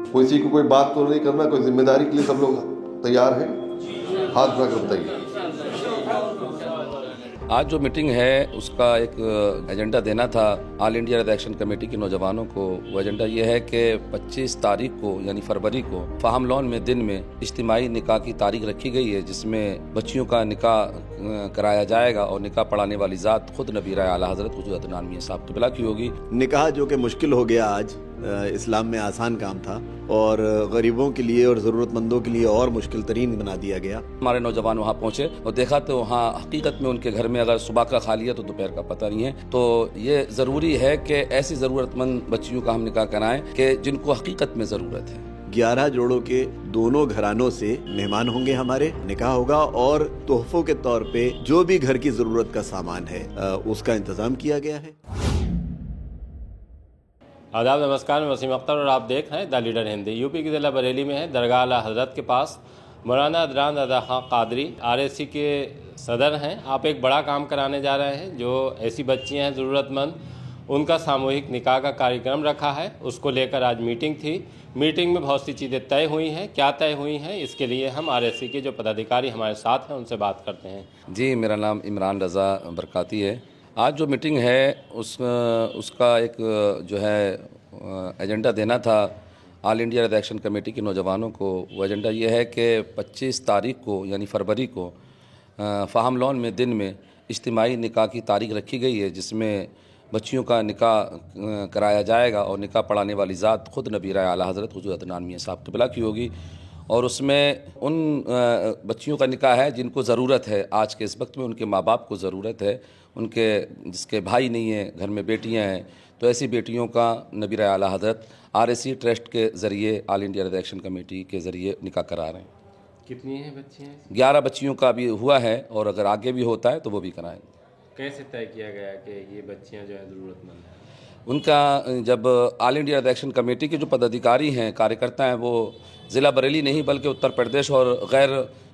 किसी को कोई बात तो नहीं करना, कोई जिम्मेदारी के लिए सब लोग तैयार हैं? हाथ उठा कर बताइए। आज जो मीटिंग है उसका एक एजेंडा देना था ऑल इंडिया रिडक्शन कमेटी के नौजवानों को। वो एजेंडा ये है कि 25 तारीख को यानी फरवरी को फाहम लॉन में दिन में इज्तिमाई निकाह की तारीख रखी गई है, जिसमें बच्चियों का निकाह कराया जाएगा और निकाह पढ़ाने वाली ज़ात खुद नबीर आला हज़रत हुज़ूर अदनान मियां साहब क़िबला की होगी। निकाह जो कि मुश्किल हो गया आज, इस्लाम में आसान काम था और गरीबों के लिए और ज़रूरतमंदों के लिए और मुश्किल तरीन बना दिया गया। हमारे नौजवान वहाँ पहुँचे और देखा तो वहाँ हकीकत में उनके घर में अगर सुबह का खा लिया तो दोपहर का पता नहीं है। तो ये ज़रूरी है कि ऐसी ज़रूरतमंद बच्चियों का हम निकाह कराएं कि जिनको हकीकत में ज़रूरत है। 11 जोड़ों के दोनों घरानों से मेहमान होंगे, हमारे निकाह होगा और तोहफों के तौर पे जो भी घर की ज़रूरत का सामान है उसका इंतज़ाम किया गया है। आदाब, नमस्कार, मैं वसीम अख्तर और आप देख रहे हैं द लीडर हिंदी। यूपी के ज़िला बरेली में है दरगाह आला हज़रत के पास मौलाना अदनान रज़ा खां क़ादरी RSC के सदर हैं। आप एक बड़ा काम कराने जा रहे हैं। जो ऐसी बच्चियां हैं ज़रूरतमंद, उनका सामूहिक निकाह का कार्यक्रम रखा है, उसको लेकर आज मीटिंग थी। मीटिंग में बहुत सी चीज़ें तय हुई हैं। क्या तय हुई हैं, इसके लिए हम RSC के जो पदाधिकारी हमारे साथ हैं उनसे बात करते हैं। जी, मेरा नाम इमरान रज़ा बरकाती है। आज जो मीटिंग है उसका एक जो है एजेंडा देना था ऑल इंडिया रिडक्शन कमेटी के नौजवानों को। वो एजेंडा ये है कि 25 तारीख को यानी फरवरी को फाहम लॉन में दिन में इज्तिमाई निकाह की तारीख रखी गई है, जिसमें बच्चियों का निकाह कराया जाएगा और निकाह पढ़ाने वाली ज़ात खुद नबीर आला हज़रत हुज़ूर अदनान मियां साहब क़िबला की होगी। और उसमें उन बच्चियों का निकाह है जिनको ज़रूरत है, आज के इस वक्त में उनके माँ बाप को ज़रूरत है, उनके जिसके भाई नहीं हैं, घर में बेटियां हैं, तो ऐसी बेटियों का नबीर आला हज़रत RSC ट्रस्ट के ज़रिए ऑल इंडिया रिडक्शन कमेटी के ज़रिए निकाह करा रहे हैं। कितनी हैं बच्चियाँ? 11 बच्चियों का भी हुआ है और अगर आगे भी होता है तो वो भी कराएंगे। कैसे तय किया गया कि ये बच्चियाँ जो हैं ज़रूरतमंद हैं? उनका जब ऑल इंडिया रिडक्शन कमेटी के जो पदाधिकारी हैं, कार्यकर्ता हैं, वो ज़िला बरेली नहीं बल्कि उत्तर प्रदेश और गैर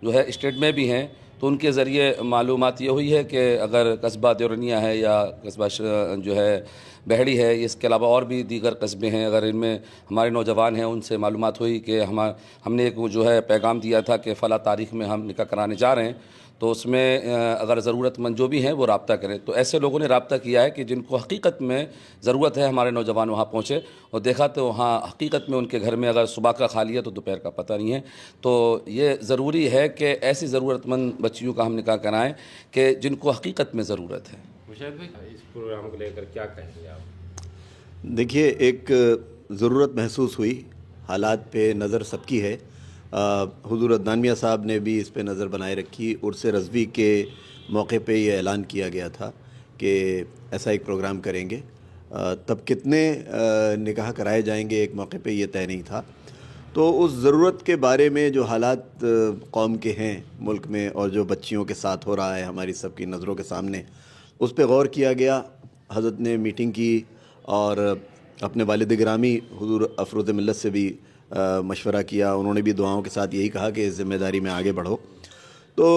जो है स्टेट में भी हैं, तो उनके ज़रिए मालूमात ये हुई है कि अगर कस्बा देवरनिया है या कस्बा जो है बहड़ी है, इसके अलावा और भी दीगर कस्बे हैं, अगर इनमें हमारे नौजवान हैं, उनसे मालूमात हुई कि हमने एक जो है पैगाम दिया था कि फ़ला तारीख़ में हम निकाह कराने जा रहे हैं, तो उसमें अगर ज़रूरतमंद जो भी हैं वो रब्ता करें। तो ऐसे लोगों ने रब्ता किया है कि जिनको हकीकत में ज़रूरत है। हमारे नौजवान वहाँ पहुँचे और देखा तो वहाँ हकीकत में उनके घर में अगर सुबह का खा लिया तो दोपहर का पता नहीं है। तो ये ज़रूरी है कि ऐसी ज़रूरतमंद बच्चियों का हम निकाह कराएं कि जिनको हकीकत में ज़रूरत है। मुशाहिद भाई, इस प्रोग्राम को लेकर क्या कहेंगे आप? देखिए, एक ज़रूरत महसूस हुई, हालात पे नज़र सबकी है। हुज़ूर अदनान मियां साहब ने भी इस पे नज़र बनाए रखी। उर्स रज़वी के मौके पे ये ऐलान किया गया था कि ऐसा एक प्रोग्राम करेंगे। तब कितने निकाह कराए जाएंगे एक मौके पे ये तय नहीं था। तो उस ज़रूरत के बारे में जो हालात कौम के हैं मुल्क में और जो बच्चियों के साथ हो रहा है हमारी सबकी नज़रों के सामने, उस पे गौर किया गया। हज़रत ने मीटिंग की और अपने वालिद गिरामी हुज़ूर अफरोज़ मिल्लत से भी मशवरा किया। उन्होंने भी दुआओं के साथ यही कहा कि इस ज़िम्मेदारी में आगे बढ़ो। तो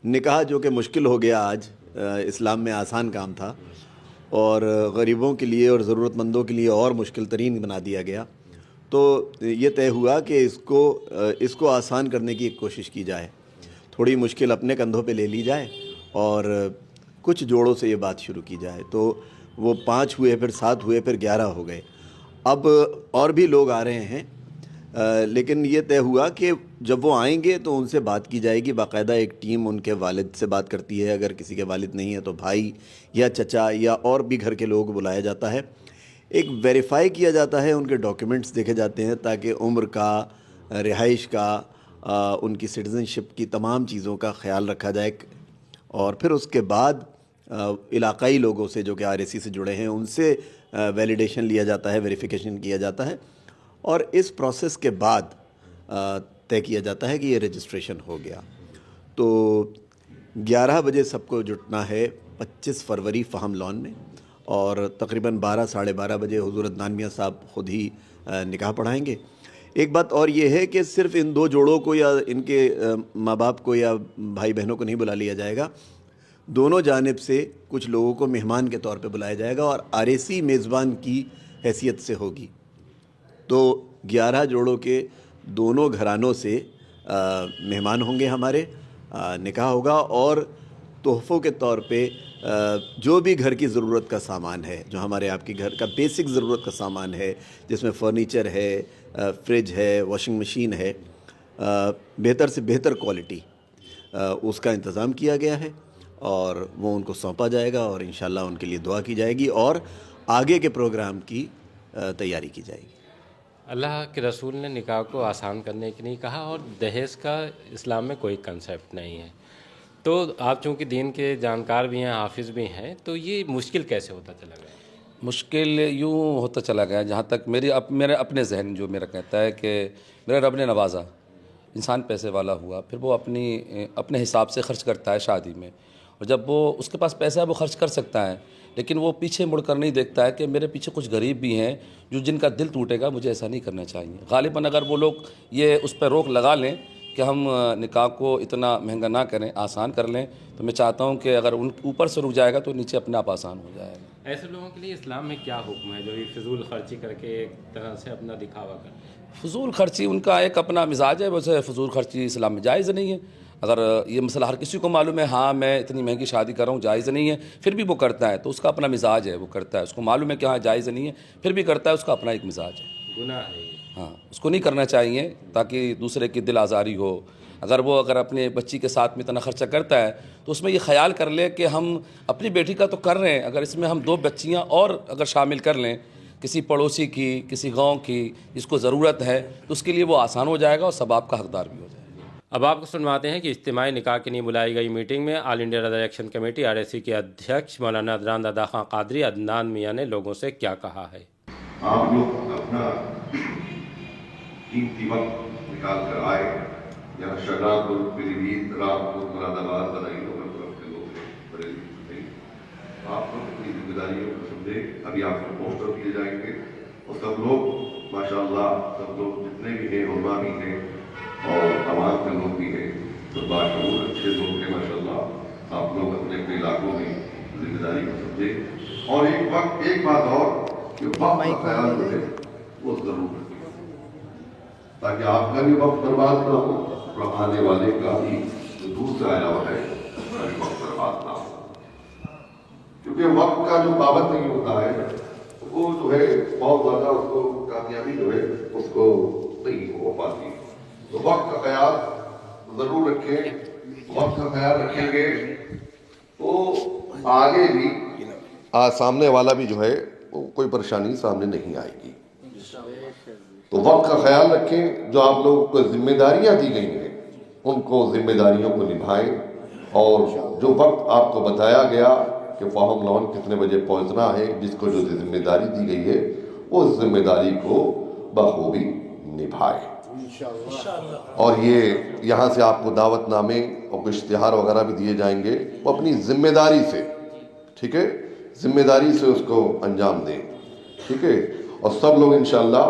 निकाह जो कि मुश्किल हो गया आज, इस्लाम में आसान काम था और गरीबों के लिए और ज़रूरतमंदों के लिए और मुश्किल तरीन बना दिया गया। तो ये तय हुआ कि इसको आसान करने की एक कोशिश की जाए, थोड़ी मुश्किल अपने कंधों पे ले ली जाए और कुछ जोड़ों से ये बात शुरू की जाए। तो वो 5 हुए, फिर 7 हुए, फिर 11 हो गए। अब और भी लोग आ रहे हैं, लेकिन ये तय हुआ कि जब वो आएंगे तो उनसे बात की जाएगी। बाकायदा एक टीम उनके वालिद से बात करती है, अगर किसी के वालिद नहीं है तो भाई या चचा या और भी घर के लोग बुलाया जाता है। एक वेरीफाई किया जाता है, उनके डॉक्यूमेंट्स देखे जाते हैं ताकि उम्र का, रिहाइश का, उनकी सिटीज़नशिप की तमाम चीज़ों का ख्याल रखा जाए। और फिर उसके बाद इलाक़ाई लोगों से जो कि RSC से जुड़े हैं उनसे वैलिडेशन लिया जाता है, वेरिफिकेशन किया जाता है और इस प्रोसेस के बाद तय किया जाता है कि ये रजिस्ट्रेशन हो गया। तो 11 बजे सबको जुटना है 25 फरवरी फाहम लॉन में और तकरीबन 12 साढ़े 12 बजे हुज़ूर अदनान मियां साहब ख़ुद ही निकाह पढ़ाएंगे। एक बात और ये है कि सिर्फ़ इन 2 जोड़ों को या इनके माँ बाप को या भाई बहनों को नहीं बुला लिया जाएगा, दोनों जानिब से कुछ लोगों को मेहमान के तौर पे बुलाया जाएगा और RSC मेज़बान की हैसियत से होगी। तो 11 جوڑوں کے دونوں گھرانوں سے مہمان ہوں گے ہمارے، نکاح ہوگا، اور تحفوں کے طور پہ جو بھی گھر کی ضرورت کا سامان ہے، جو ہمارے آپ کے گھر کا بیسک ضرورت کا سامان ہے، جس میں فرنیچر ہے، فریج ہے، واشنگ مشین ہے، بہتر سے بہتر کوالٹی اس کا انتظام کیا گیا ہے، اور وہ ان کو سونپا جائے گا، اور انشاءاللہ ان کے لیے دعا کی جائے گی اور آگے کے پروگرام کی تیاری کی جائے گی۔ اللہ کے رسول نے نکاح کو آسان کرنے کے لیے کہا، اور دہیز کا اسلام میں کوئی کنسیپٹ نہیں ہے۔ تو آپ چونکہ دین کے جانکار بھی ہیں، حافظ بھی ہیں، تو یہ مشکل کیسے ہوتا چلا گیا؟ مشکل یوں ہوتا چلا گیا، جہاں تک میرے اپنے ذہن جو میرا کہتا ہے کہ میرے رب نے نوازا، انسان پیسے والا ہوا، پھر وہ اپنے حساب سے خرچ کرتا ہے شادی میں، اور جب وہ اس کے پاس پیسہ ہے وہ خرچ کر سکتا ہے، لیکن وہ پیچھے مڑ کر نہیں دیکھتا ہے کہ میرے پیچھے کچھ غریب بھی ہیں جن کا دل ٹوٹے گا، مجھے ایسا نہیں کرنا چاہیے۔ غالباً اگر وہ لوگ یہ اس پہ روک لگا لیں کہ ہم نکاح کو اتنا مہنگا نہ کریں، آسان کر لیں، تو میں چاہتا ہوں کہ اگر ان اوپر سے رک جائے گا تو نیچے اپنے آپ آسان ہو جائے گا۔ ایسے لوگوں کے لیے اسلام میں کیا حکم ہے جو یہ فضول خرچی کر کے ایک طرح سے اپنا دکھاوا کرتے ہیں؟ فضول خرچی ان کا ایک اپنا مزاج ہے، ویسے فضول خرچی اسلام میں جائز نہیں ہے۔ اگر یہ مسئلہ ہر کسی کو معلوم ہے، ہاں میں اتنی مہنگی شادی کر رہا ہوں، جائز نہیں ہے، پھر بھی وہ کرتا ہے، تو اس کا اپنا مزاج ہے، وہ کرتا ہے، اس کو معلوم ہے کہ ہاں جائز نہیں ہے، پھر بھی کرتا ہے، اس کا اپنا ایک مزاج ہے، گناہ ہے یہ۔ ہاں اس کو نہیں کرنا چاہیے تاکہ دوسرے کی دل آزاری ہو۔ اگر اپنے بچی کے ساتھ میں اتنا خرچہ کرتا ہے تو اس میں یہ خیال کر لے کہ ہم اپنی بیٹی کا تو کر رہے ہیں، اگر اس میں ہم 2 بچیاں اور اگر شامل کر لیں، کسی پڑوسی کی، کسی گاؤں کی جس کو ضرورت ہے، تو اس کے لیے وہ آسان ہو جائے گا اور ثواب کا حقدار بھی ہو جائے گا۔ اب آپ کو سنواتے ہیں کہ اجتماعی نکاح کے لیے بلائی گئی میٹنگ میں آل انڈیا رضا ایکشن کمیٹی RSC کے ادھیکش مولانا ادنان دادا خان قادری عدنان میاں نے لوگوں سے کیا کہا ہے۔ آپ لوگ اپنا قیمتی وقت نکال کر آئے، یہاں شہزاد پور، پیلی بھیت، رامپور، مراد آباد، بدائی اور طرف کے لوگ ہیں، بریلی سے، آپ لوگ اپنی ذمہ داریوں کو سمجھے۔ ابھی آپ کو پوسٹر دیے جائیں گے، اور سب لوگ ماشاءاللہ، سب لوگ جتنے بھی ہیں، علماء بھی ہیں اور عوام کے لوگ بھی ہیں، تو باشعور اچھے لوگ ہیں ماشاءاللہ۔ آپ لوگ اپنے اپنے علاقوں میں ذمہ داری کو سمجھے، اور ایک بات اور کہ وقت کا خیال جو ہے وہ ضرور رکھیں، تاکہ آپ کا بھی وقت برباد نہ ہو اور آنے والے کا بھی جو دور سے آیا ہوا ہے اس کا بھی وقت برباد نہ ہو، کیونکہ وقت کا جو پابند نہیں ہوتا ہے وہ جو ہے بہت زیادہ اس کو کامیابی جو ہے اس کو نہیں ہو پاتی۔ تو وقت کا خیال ضرور رکھیں، وقت کا خیال رکھیں گے تو آگے بھی سامنے والا بھی جو ہے کوئی پریشانی سامنے نہیں آئے گی۔ تو وقت کا خیال رکھیں، جو آپ لوگوں کو ذمہ داریاں دی گئی ہیں ان کو ذمہ داریوں کو نبھائیں، اور جو وقت آپ کو بتایا گیا کہ فارم لان کتنے بجے پہنچنا ہے، جس کو جو ذمہ داری دی گئی ہے وہ ذمہ داری کو بخوبی نبھائیں۔ اور یہ یہاں سے آپ کو دعوت نامے اور اشتہار وغیرہ بھی دیے جائیں گے، وہ اپنی ذمہ داری سے، ٹھیک ہے، ذمہ داری سے اس کو انجام دیں، ٹھیک ہے۔ اور سب لوگ انشاءاللہ،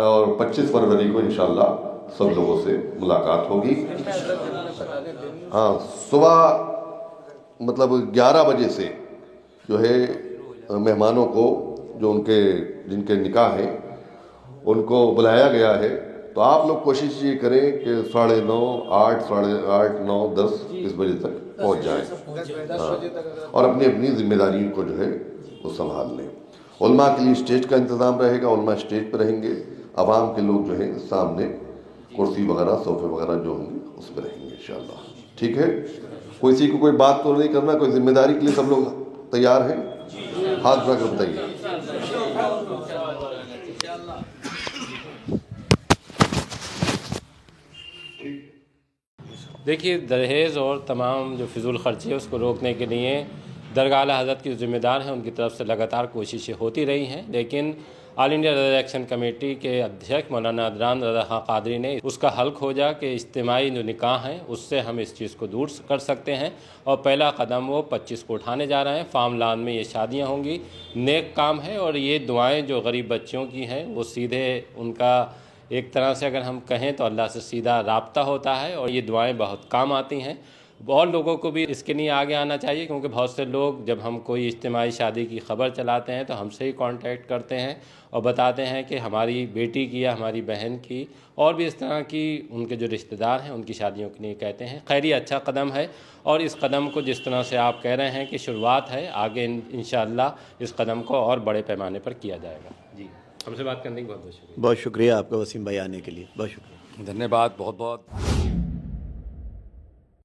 اور 25 فروری کو انشاءاللہ سب لوگوں سے ملاقات ہوگی۔ ہاں، صبح مطلب 11 بجے سے جو ہے مہمانوں کو جو جن کے نکاح ہیں ان کو بلایا گیا ہے، تو آپ لوگ کوشش یہ کریں کہ 9:30، 8، 8:30، 9، 10 اس بجے تک پہنچ جائیں، اور اپنی اپنی ذمہ داریوں کو جو ہے وہ سنبھال لیں۔ علماء کے لیے اسٹیج کا انتظام رہے گا، علماء اسٹیج پہ رہیں گے، عوام کے لوگ جو ہیں سامنے کرسی وغیرہ، صوفے وغیرہ جو ہوں گے اس پہ رہیں گے انشاءاللہ، ٹھیک ہے۔ کسی کو کوئی بات تو نہیں کرنا، کوئی ذمہ داری کے لیے سب لوگ تیار ہیں؟ ہاتھ اٹھا کر بتائیے۔ دیکھیے، دہیز اور تمام جو فضول خرچی ہے اس کو روکنے کے لیے درگاہ اعلیٰ حضرت کی ذمہ دار ہیں، ان کی طرف سے لگاتار کوششیں ہوتی رہی ہیں، لیکن آل انڈیا رضا ایکشن کمیٹی کے ادھیکش مولانا ادنان دادا خان قادری نے اس کا حل کھوجا کہ اجتماعی جو نکاح ہیں اس سے ہم اس چیز کو دور کر سکتے ہیں، اور پہلا قدم وہ 25 کو اٹھانے جا رہے ہیں۔ فارم لان میں یہ شادیاں ہوں گی، نیک کام ہے، اور یہ دعائیں جو غریب بچیوں کی ہیں وہ سیدھے ان کا ایک طرح سے اگر ہم کہیں تو اللہ سے سیدھا رابطہ ہوتا ہے، اور یہ دعائیں بہت کام آتی ہیں۔ और लोगों को भी इसके लिए आगे आना चाहिए, क्योंकि बहुत से लोग जब हम कोई इज्तिमाई शादी की खबर चलाते हैं तो हमसे ही कांटेक्ट करते हैं और बताते हैं कि हमारी बेटी की या हमारी बहन की और भी इस तरह की उनके जो रिश्तेदार हैं उनकी शादियों के लिए कहते हैं। खैर ये अच्छा कदम है, और इस कदम को जिस तरह से आप कह रहे हैं कि शुरुआत है, आगे इंशाअल्लाह इस कदम को और बड़े पैमाने पर किया जाएगा। जी, हमसे बात करने की बहुत बहुत शुक्रिया। बहुत शुक्रिया आपका वसीम भाई आने के लिए, बहुत शुक्रिया। धन्यवाद बहुत बहुत।